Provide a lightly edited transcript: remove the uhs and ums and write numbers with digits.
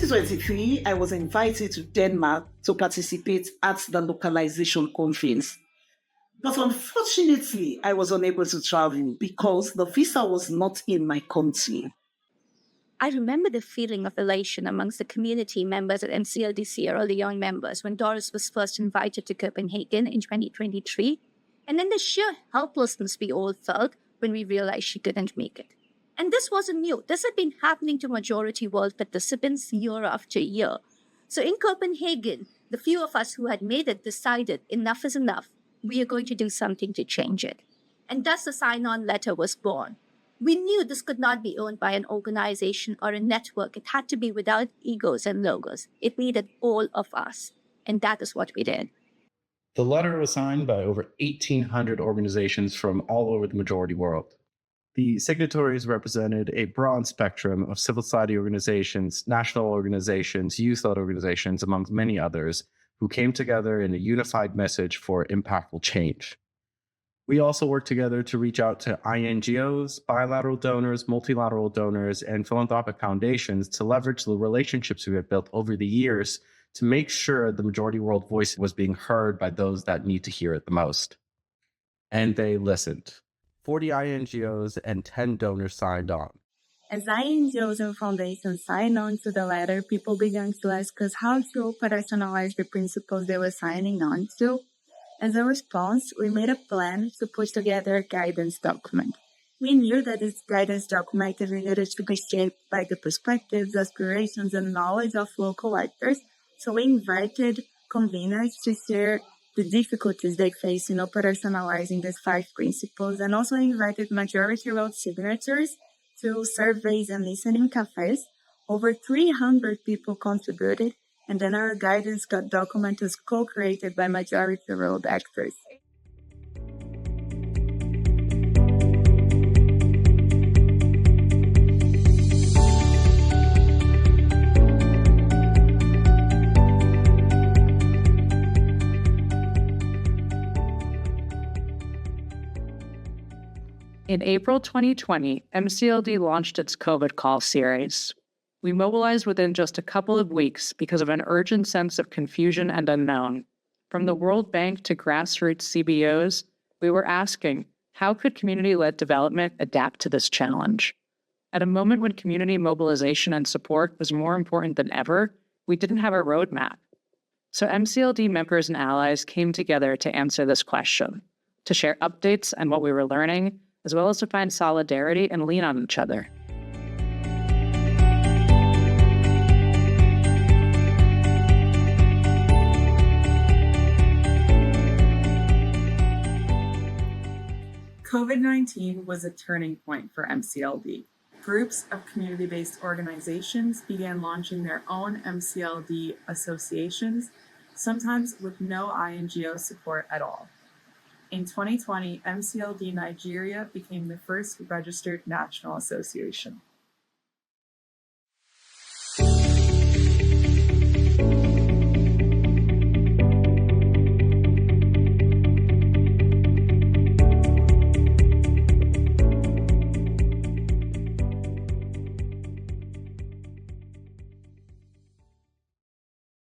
2023, I was invited to Denmark to participate at the localization conference. But unfortunately, I was unable to travel because the visa was not in my country. I remember the feeling of elation amongst the community members at MCLD Sierra Leone members when Doris was first invited to Copenhagen in 2023, and then the sheer helplessness we all felt when we realized she couldn't make it. And this wasn't new. This had been happening to majority world participants year after year. So in Copenhagen, the few of us who had made it decided enough is enough. We are going to do something to change it. And thus the sign-on letter was born. We knew this could not be owned by an organization or a network. It had to be without egos and logos. It needed all of us. And that is what we did. The letter was signed by over 1,800 organizations from all over the majority world. The signatories represented a broad spectrum of civil society organizations, national organizations, youth-led organizations, among many others, who came together in a unified message for impactful change. We also worked together to reach out to INGOs, bilateral donors, multilateral donors, and philanthropic foundations to leverage the relationships we have built over the years to make sure the majority world voice was being heard by those that need to hear it the most. And they listened. 40 INGOs and 10 donors signed on. As INGOs and foundations signed on to the letter, people began to ask us how to operationalize the principles they were signing on to. As a response, we made a plan to put together a guidance document. We knew that this guidance document needed to be shaped by the perspectives, aspirations, and knowledge of local actors, so we invited conveners to share the difficulties they face in operationalizing these 5 principles, and also invited majority world signatories to surveys and listening cafes. Over 300 people contributed, and then our guidance document was co-created by majority world actors. In April 2020, MCLD launched its COVID call series. We mobilized within just a couple of weeks because of an urgent sense of confusion and unknown. From the World Bank to grassroots CBOs, we were asking, how could community-led development adapt to this challenge? At a moment when community mobilization and support was more important than ever, we didn't have a roadmap. So MCLD members and allies came together to answer this question, to share updates on what we were learning, as well as to find solidarity and lean on each other. COVID-19 was a turning point for MCLD. Groups of community-based organizations began launching their own MCLD associations, sometimes with no INGO support at all. In 2020, MCLD Nigeria became the first registered national association.